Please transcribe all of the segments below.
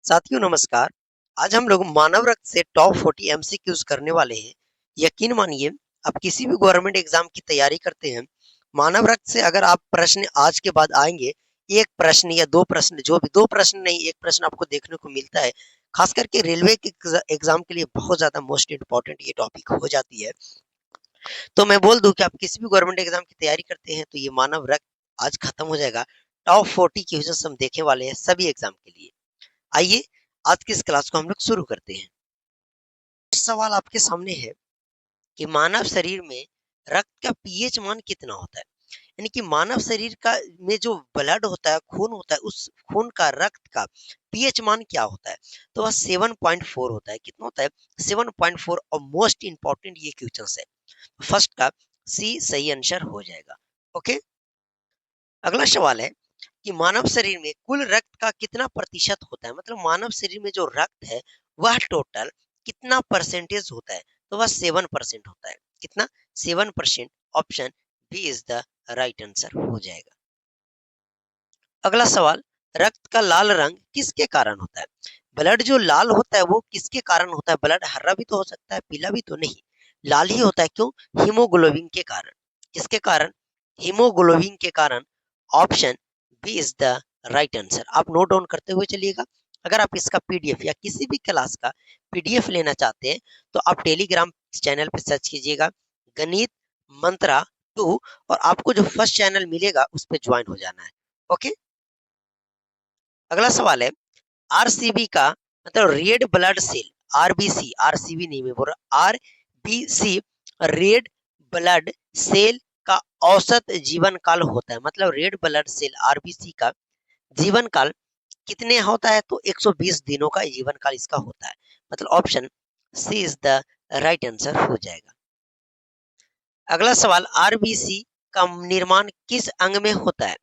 साथियों नमस्कार। आज हम लोग मानव रक्त से टॉप 40 एमसीक्यूज करने वाले हैं। यकीन मानिए, आप किसी भी गवर्नमेंट एग्जाम की तैयारी करते हैं, मानव रक्त से अगर आप प्रश्न आज के बाद आएंगे, एक प्रश्न या दो प्रश्न, जो भी, दो प्रश्न नहीं, एक प्रश्न आपको देखने को मिलता है। खास करके रेलवे के एग्जाम के लिए बहुत ज्यादा मोस्ट इंपॉर्टेंट ये टॉपिक हो जाती है। तो मैं बोल दूं कि आप किसी भी गवर्नमेंट एग्जाम की तैयारी करते हैं तो ये मानव रक्त आज खत्म हो जाएगा। टॉप 40 क्वेश्चन हम देखने वाले हैं सभी एग्जाम के लिए। आइए आज की इस क्लास को हम लोग शुरू करते हैं। सवाल आपके सामने है कि मानव शरीर में रक्त का पीएच मान कितना होता है। यानी कि मानव शरीर का में जो ब्लड होता है, खून होता है, उस खून का, रक्त का पीएच मान क्या होता है। तो वह 7.4 होता है। कितना होता है? 7.4। और मोस्ट इंपॉर्टेंट ये क्वेश्चन है। फर्स्ट का सी सही आंसर हो जाएगा। ओके, अगला सवाल है कि मानव शरीर में कुल रक्त का कितना प्रतिशत होता है। मतलब मानव शरीर में जो रक्त है वह टोटल कितना परसेंटेज होता है। तो वह 7% होता है। कितना? 7%। Option B is the right answer हो जाएगा। अगला सवाल, रक्त का लाल रंग किसके कारण होता है। ब्लड जो लाल होता है वो किसके कारण होता है। ब्लड हरा भी तो हो सकता है, पीला भी तो नहीं, लाल ही होता है। क्यों? हीमोग्लोबिन के कारण। किसके कारण? हीमोग्लोबिन के कारण। Option B is the right answer. आप नोट डाउन करते हुए चलिएगा। अगर आप इसका पीडीएफ या किसी भी क्लास का पीडीएफ लेना चाहते हैं तो आप टेलीग्राम चैनल पे सर्च कीजिएगा, गणित मंत्रा 2, और आपको जो फर्स्ट चैनल मिलेगा उस पर ज्वाइन हो जाना है। ओके, अगला सवाल है, आरसीबी का मतलब red blood cell, RBC, RCB नहीं, मैं बोल रहा आरबीसी, रेड ब्लड सेल का औसत जीवन काल होता है। मतलब रेड ब्लड सेल आरबीसी का जीवन काल कितने होता है। तो 120 दिनों का जीवन काल इसका होता है। मतलब option C is the right answer हो जाएगा। अगला सवाल, आरबीसी का निर्माण किस अंग में होता है।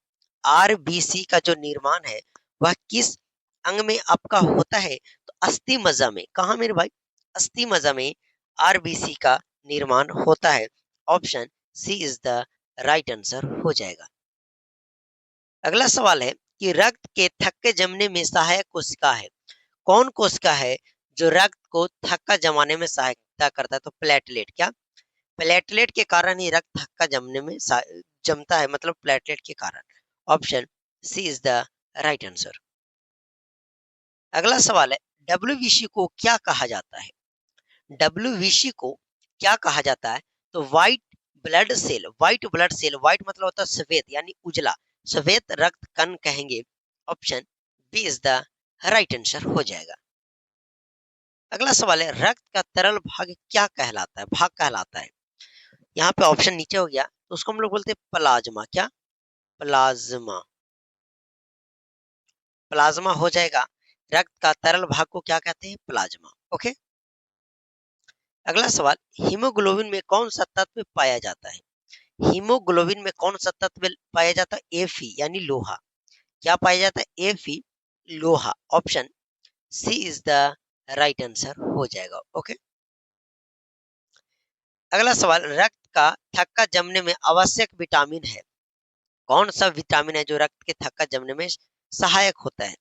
आरबीसी का जो निर्माण है वह किस अंग में आपका होता है। तो अस्थि मज्जा में। कहा मेरे भाई? अस्थि मज्जा में आरबीसी का निर्माण होता है। Option C is the right answer हो जाएगा। अगला सवाल है कि रक्त के थक्के जमने में सहायक कोशिका है। कौन कोशिका है जो रक्त को थक्का जमाने में सहायता करता है। तो प्लेटलेट। क्या? प्लेटलेट के कारण ही रक्त थक्का जमने में जमता है। मतलब प्लेटलेट के कारण। Option C is the right answer. अगला सवाल है, डब्ल्यूबीसी को क्या कहा जाता है। डब्ल्यूबीसी को क्या कहा जाता है। तो white blood cell. White blood cell, white मतलब होता है सफेद, यानी उजला, सफेद रक्त कण कहेंगे। Option B is the right answer हो जाएगा। अगला सवाल है, रक्त का तरल भाग क्या कहलाता है, भाग कहलाता है। यहाँ पे ऑप्शन नीचे हो गया तो उसको हम लोग बोलते हैं प्लाज्मा। क्या? प्लाज्मा। प्लाज्मा हो जाएगा। रक्त का तरल भाग को क्या कहते हैं? प्लाज्मा। ओके, अगला सवाल, हीमोग्लोबिन में कौन सा तत्व पाया जाता है। हीमोग्लोबिन में कौन सा तत्व पाया जाता है? एफी यानी लोहा। क्या पाया जाता है? एफी, लोहा। Option C is the right answer हो जाएगा। ओके, अगला सवाल, रक्त का थक्का जमने में आवश्यक विटामिन है। कौन सा विटामिन है जो रक्त के थक्का जमने में सहायक होता है।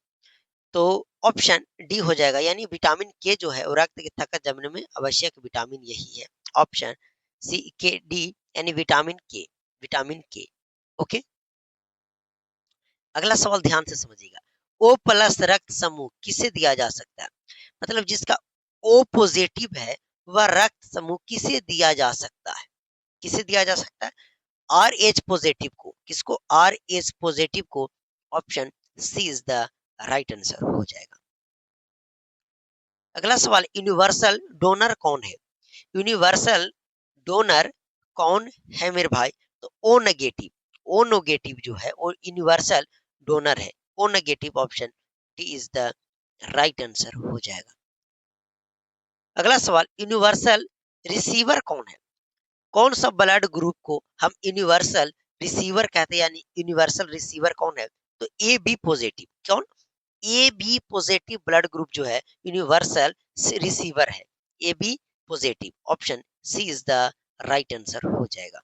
तो ऑप्शन डी हो जाएगा, यानी विटामिन के जो है वो रक्त के थक्का जमने में आवश्यक विटामिन यही है। ऑप्शन सी के डी, यानी विटामिन के। विटामिन के। ओके, अगला सवाल ध्यान से समझिएगा। ओ प्लस रक्त समूह किसे दिया जा सकता है। मतलब जिसका ओ पॉजिटिव है वह रक्त समूह किसे दिया जा सकता है। किसे दिया जा सकता है? आर एच पॉजिटिव को। किसको? आर एच पॉजिटिव को। Option C is the right answer हो जाएगा। अगला सवाल, यूनिवर्सल डोनर कौन है। यूनिवर्सल डोनर कौन है मेरे भाई। तो ओ नेगेटिव। ओ नेगेटिव जो है वो यूनिवर्सल डोनर है। O negative. Option D is the right answer हो जाएगा। अगला सवाल, यूनिवर्सल रिसीवर कौन है। कौन सा ब्लड ग्रुप को हम यूनिवर्सल रिसीवर कहते हैं, यानी यूनिवर्सल रिसीवर कौन है। तो ए बी पॉजिटिव। कौन? A B positive blood group जो है यूनिवर्सल रिसीवर है। A B positive. Option C is the right answer हो जाएगा।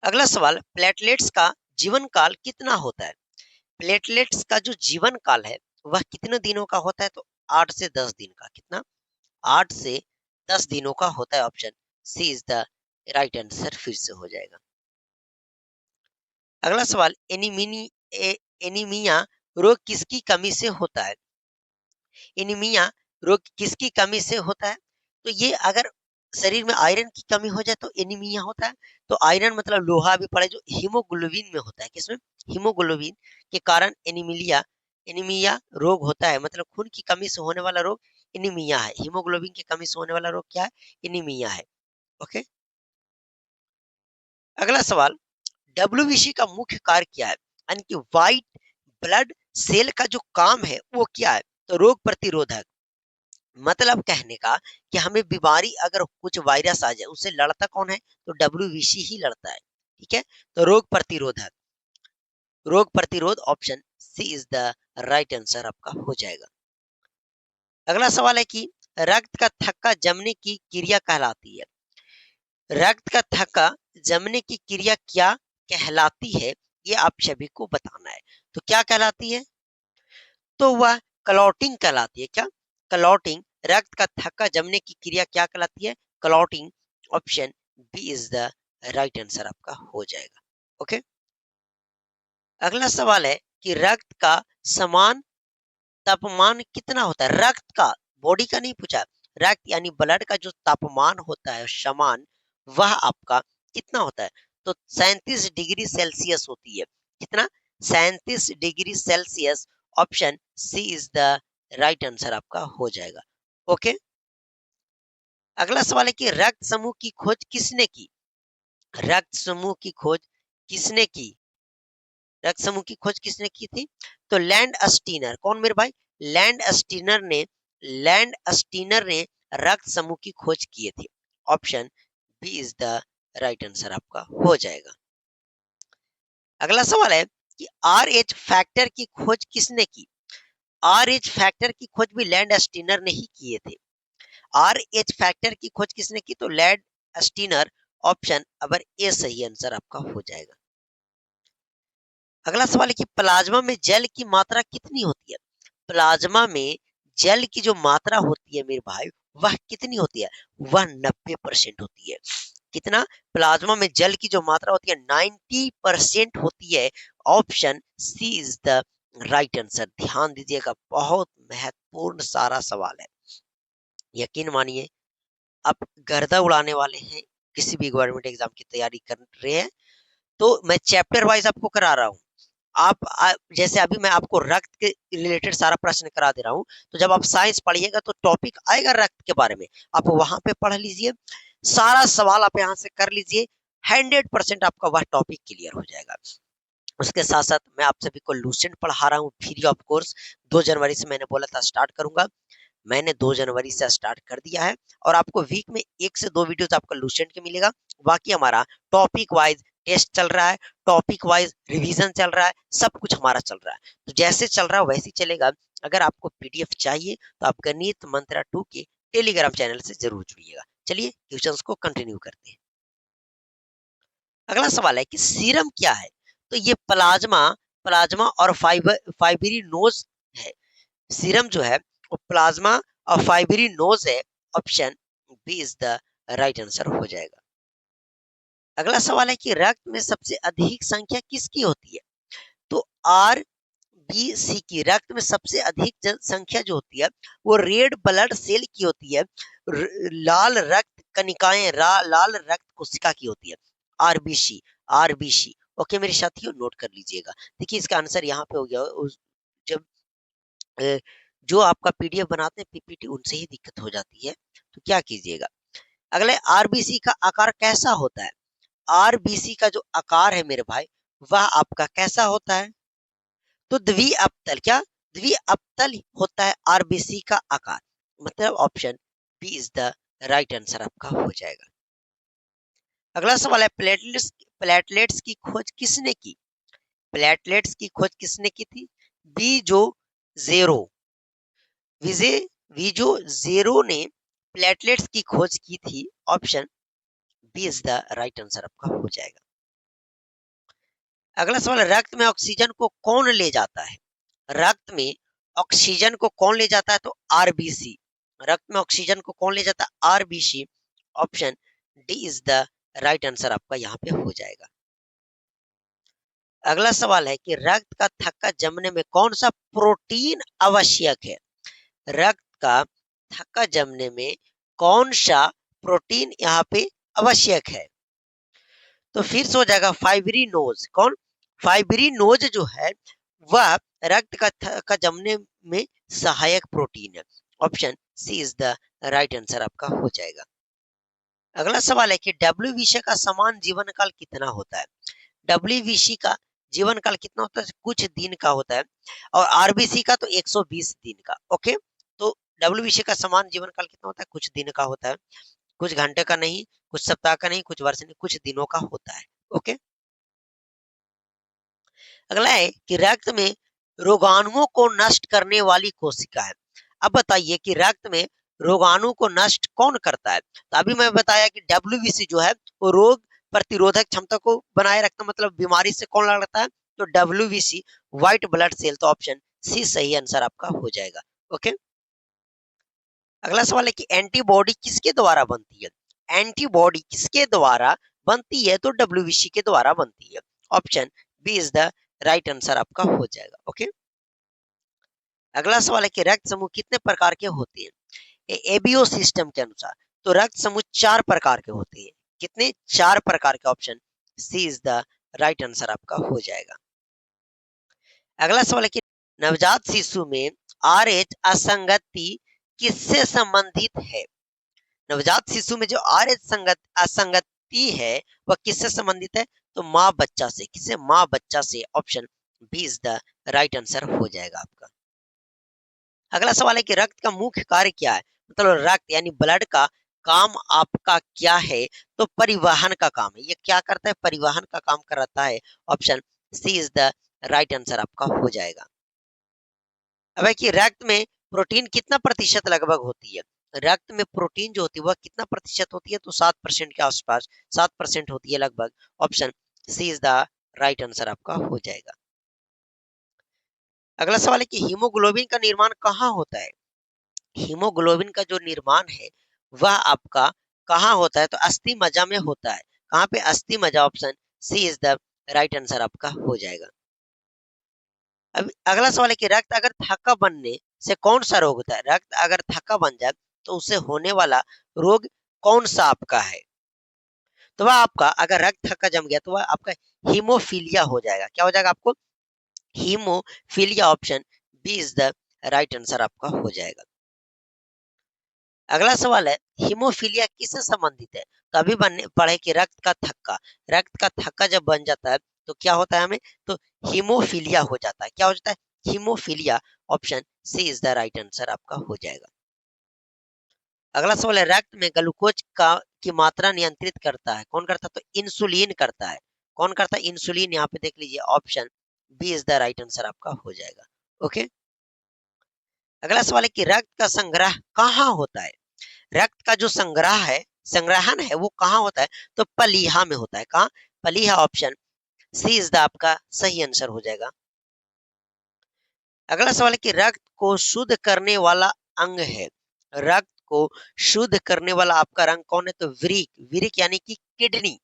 अगला सवाल, प्लेटलेट्स का जीवन काल कितना होता है। प्लेटलेट्स का जो जीवन काल है वह कितने दिनों का होता है? तो 8 से 10 दिन का। कितना? 8 से 10 दिनों का होता है। Option C is the right answer फिर से हो जाएगा। अगला सवाल, एनीमिया रोग किसकी कमी से होता है? एनीमिया रोग किसकी कमी से होता है? तो ये अगर शरीर में आयरन की कमी हो जाए तो एनीमिया होता है। तो आयरन मतलब लोहा भी पड़े जो हीमोग्लोबिन में होता है। किसमें? हीमोग्लोबिन के कारण एनीमिया रोग होता है। मतलब खून की कमी से होने वाला रोग एनीमिया है। हीमोग्लोबिन की कमी से होने वाला रोग क्या है? एनीमिया है। ओके। अगला सवाल, डब्ल्यूबीसी का मुख्य कार्य क्या है? यानी कि व्हाइट ब्लड सेल का जो काम है वो क्या है? तो रोग प्रतिरोधक। मतलब कहने का कि हमें बीमारी अगर कुछ वायरस आ जाए उससे लड़ता कौन है? तो डब्ल्यूबीसी ही लड़ता है। ठीक है। तो रोग प्रतिरोधक, रोग प्रतिरोध option C is the right answer आपका हो जाएगा। अगला सवाल है कि रक्त का थक्का जमने की क्रिया कहलाती है। रक्त का थक्का जमने की क्रिया क्या कहलाती है? ये आप सभी को बताना है। तो क्या कहलाती है? तो वह क्लॉटिंग कहलाती है। क्या? क्लॉटिंग। रक्त का थक्का जमने की क्रिया क्या कहलाती है? Clotting. Option B is the right answer आपका हो जाएगा। ओके। अगला सवाल है कि रक्त का समान तापमान कितना होता है? रक्त का, बॉडी का नहीं पूछा। रक्त यानी ब्लड का जो तापमान होता है समान, वह आपका कितना होता है? तो 37 डिग्री सेल्सियस होती है। कितना? 37 degree Celsius. Option C is the right answer आपका हो जाएगा। ओके। अगला सवाल है कि रक्त समूह की खोज किसने की? रक्त समूह की खोज किसने की? रक्त समूह की खोज किसने की थी? तो लैंड स्टीनर। कौन मेरे भाई? लैंड स्टीनर ने, लैंड स्टीनर ने रक्त समूह की खोज किए थे। Option B is the right answer आपका हो जाएगा। अगला सवाल है कि आर एच फैक्टर की खोज किसने की? आर एच फैक्टर की खोज भी लैंड स्टीनर ने ही किए थे। आर एच फैक्टर की खोज किसने की? तो लैंड स्टीनर। ऑप्शन अगर ए सही आंसर आपका हो जाएगा। अगला सवाल है कि प्लाज्मा में जल की मात्रा कितनी होती है? प्लाज्मा में जल की जो मात्रा होती है मेरे भाई, वह कितनी होती है? वह 90% होती है। कितना? प्लाज्मा में जल की जो मात्रा होती है 90% होती है। Option C is the right answer. ध्यान दीजिएगा, बहुत महत्वपूर्ण सारा सवाल है। यकीन मानिए आप गर्दा उड़ाने वाले हैं, किसी भी गवर्नमेंट एग्जाम की तैयारी कर रहे हैं तो मैं चैप्टर वाइज आपको करा रहा हूँ। जैसे अभी मैं आपको रक्त के रिलेटेड सारा प्रश्न करा दे रहा हूँ, तो जब आप साइंस पढ़िएगा तो टॉपिक आएगा रक्त के बारे में, आप वहां पे पढ़ लीजिए, सारा सवाल आप यहाँ से कर लीजिए, 100% आपका वह टॉपिक क्लियर हो जाएगा। उसके साथ साथ मैं आप सभी को लूसेंट पढ़ा रहा हूँ फ्री ऑफ कोर्स। 2 जनवरी से मैंने बोला था स्टार्ट करूंगा, मैंने 2 जनवरी से स्टार्ट कर दिया है। और आपको वीक में 1 से 2 वीडियोस आपका लूसेंट के मिलेगा। बाकी हमारा टॉपिक वाइज टेस्ट चल रहा है, टॉपिक वाइज रिवीजन चल रहा है, सब कुछ हमारा चल रहा है। तो जैसे चल रहा है वैसे ही चलेगा। अगर आपको पीडीएफ चाहिए तो आप गणित मंत्रा 2 के टेलीग्राम चैनल से जरूर जुड़िएगा। चलिए क्वेश्चंस को कंटिन्यू करते हैं। अगला सवाल है कि सीरम क्या है? तो ये प्लाज्मा, प्लाज्मा और फाइब्रिनोज है। सीरम जो है वो प्लाज्मा और फाइब्रिनोज है। Option B is the right answer हो जाएगा। अगला सवाल है कि रक्त में सबसे अधिक संख्या किसकी होती है? तो आर बी सी की, रक्त में सबसे अधिक संख्या जो होती है वो रेड ब्लड सेल की होती है। लाल रक्त कणिकाएं, लाल रक्त कोशिका की होती है। RBC, RBC. ओके मेरे साथियों, नोट कर लीजिएगा। देखिए इसका आंसर यहाँ पे हो गया। जब जो आपका पीडीएफ बनाते हैं पीपीटी, उनसे ही दिक्कत हो जाती है, तो क्या कीजिएगा। अगले, आरबीसी का आकार कैसा होता है? आरबीसी का जो आकार है मेरे भाई, वह आपका कैसा होता है? तो द्विअप्तल। क्या? द्विअप्तल होता है आरबीसी का आकार। मतलब option B is the right answer आपका हो जाएगा। अगला सवाल है, प्लेटलेट्स, प्लेटलेट्स की खोज किसने की? प्लेटलेट्स की खोज किसने की थी? बीजो जेरो, विजय विजो जेरो ने प्लेटलेट्स की खोज की थी। Option B is the right answer आपका हो जाएगा। अगला सवाल, रक्त में ऑक्सीजन को कौन ले जाता है? रक्त में ऑक्सीजन को कौन ले जाता है? तो आरबीसी। रक्त में ऑक्सीजन को कौन ले जाता है? RBC. Option D is the right answer आपका यहाँ पे हो जाएगा। अगला सवाल है कि रक्त का थक्का जमने में कौन सा प्रोटीन आवश्यक है? रक्त का थक्का जमने में कौन सा प्रोटीन यहाँ पे आवश्यक है? तो फिर से हो जाएगा फाइब्रिनोज। कौन? फाइब्रिनोज जो है वह रक्त का थक्का जमने में सहायक प्रोटीन है। Option C is the right answer आपका हो जाएगा। अगला सवाल है कि डब्ल्यूबीसी का समान जीवन काल कितना होता है? डब्ल्यूबीसी का जीवन काल कितना होता है? कुछ दिन का होता है। और आरबीसी का तो 120 दिन का। ओके, तो डब्ल्यूबीसी का समान जीवन काल कितना होता है? कुछ दिन का होता है। कुछ घंटे का नहीं, कुछ सप्ताह का नहीं, कुछ वर्ष नहीं, कुछ दिनों का होता है। ओके, अगला है कि रक्त में रोगाणुओं को नष्ट करने वाली कोशिका है। अब बताइए कि रक्त में रोगाणु को नष्ट कौन करता है? तो अभी मैं बताया कि डब्ल्यूबीसी जो है वो रोग प्रतिरोधक क्षमता को बनाए रखता, मतलब बीमारी से कौन लड़ता है? तो डब्ल्यूबीसी, व्हाइट ब्लड सेल। तो ऑप्शन सी सही आंसर आपका हो जाएगा। ओके, अगला सवाल है कि एंटीबॉडी किसके द्वारा बनती है? एंटीबॉडी किसके द्वारा बनती है? तो डब्ल्यूबीसी के द्वारा बनती है। Option B is the right answer आपका हो जाएगा। ओके, अगला सवाल है कि रक्त समूह कितने प्रकार के होते हैं? एबीओ सिस्टम के अनुसार तो रक्त समूह 4 प्रकार के होते हैं। कितने? 4 प्रकार के। Option C is the right answer आपका हो जाएगा। अगला सवाल है कि नवजात शिशु में आरएच असंगति किससे संबंधित है? नवजात शिशु में जो आरएच संगत असंगति है वह किससे संबंधित है? तो माँ बच्चा से। किससे? माँ बच्चा से। Option B is the right answer हो जाएगा आपका। अगला सवाल है कि रक्त का मुख्य कार्य क्या है? मतलब रक्त यानी ब्लड का काम आपका क्या है? तो परिवहन का काम है। ये क्या करता है? परिवहन का काम करता है। Option C is the right answer आपका हो जाएगा। अब है कि रक्त में प्रोटीन कितना प्रतिशत लगभग होती है? रक्त में प्रोटीन जो होती है वह कितना प्रतिशत होती है? तो 7% के आसपास, 7% होती है लगभग। Option C is the right answer आपका हो जाएगा। अगला सवाल है कि हीमोग्लोबिन का निर्माण कहाँ होता है? हीमोग्लोबिन का जो निर्माण है वह आपका कहाँ होता है? तो अस्थि मज्जा में होता है। कहाँ पे? अस्थि मज्जा। Option C is the right answer आपका हो जाएगा। अब अगला सवाल है कि रक्त अगर थक्का बनने से कौन सा रोग होता है? रक्त अगर थक्का बन जाए तो उससे होने वाला रोग कौन सा आपका है? तो वह आपका, अगर रक्त थक्का जम गया तो वह आपका हीमोफीलिया हो जाएगा। क्या हो जाएगा आपको? Haemophilia. Option B is the right answer आपका हो जाएगा। अगला सवाल है हीमोफीलिया किससे संबंधित है? तो अभी बनने पढ़े कि रक्त का थक्का जब बन जाता है तो क्या होता है हमें? तो हीमोफीलिया हो जाता है। क्या हो जाता है? Haemophilia. Option C is the right answer आपका हो जाएगा। अगला सवाल है रक्त में ग्लूकोज का की मात्रा नियंत्रित करता है कौन? करता है? तो इंसुलिन करता है। कौन करता है? इंसुलिन। यहाँ पे देख लीजिए, option B is the right answer आपका हो जाएगा। ओके, अगला सवाल है कि रक्त का संग्रह कहाँ होता है? रक्त का जो संग्रह है, संग्रहण है, वो कहाँ होता है? तो पलीहा में होता है। कहाँ? पलीहा। ऑप्शन सी इज द आपका सही आंसर हो जाएगा। अगला सवाल है कि रक्त को शुद्ध करने वाला अंग है। रक्त को शुद्ध करने वाला आपका रंग कौन है? तो वृक। वृक यानी कि किडनी।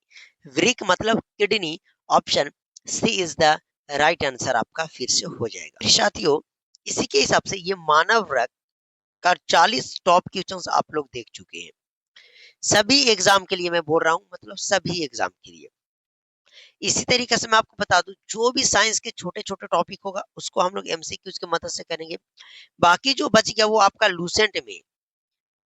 वृक मतलब kidney. Option C is the right answer आपका फिर से हो जाएगा। साथियों, इसी के हिसाब से ये मानव रक्त का 40 टॉप क्वेश्चंस आप लोग देख चुके हैं। सभी एग्जाम के लिए मैं बोल रहा हूँ, मतलब सभी एग्जाम के लिए। इसी तरीके से मैं आपको बता दूं, जो भी साइंस के छोटे छोटे टॉपिक होगा उसको हम लोग एमसीक्यूज की मदद से करेंगे। बाकी जो बच गया वो आपका लूसेंट में,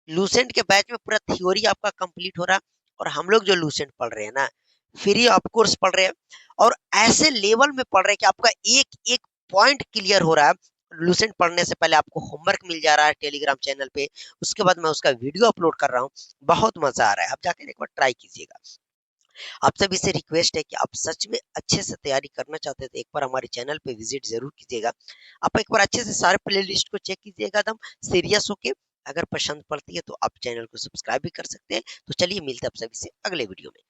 लूसेंट के बैच में पूरा थ्योरी आपका कंप्लीट हो रहा है। और हम लोग जो लूसेंट पढ़ रहे हैं ना, फ्री ऑफ कोर्स पढ़ रहे हैं, और ऐसे लेवल में पढ़ रहे हैं कि आपका एक एक पॉइंट क्लियर हो रहा है। लूसेंट पढ़ने से पहले आपको होमवर्क मिल जा रहा है टेलीग्राम चैनल पे, उसके बाद मैं उसका वीडियो अपलोड कर रहा हूँ। बहुत मजा आ रहा है, आप जाकर एक बार ट्राई कीजिएगा। आप सभी से रिक्वेस्ट है कि आप सच में अच्छे से तैयारी करना चाहते हैं तो एक बार हमारे चैनल पे विजिट जरूर कीजिएगा। आप एक बार अच्छे से सारे प्लेलिस्ट को चेक कीजिएगा एकदम सीरियस होके। अगर पसंद पड़ती है तो आप चैनल को सब्सक्राइब भी कर सकते हैं। तो चलिए मिलते हैं आप सभी से अगले वीडियो में।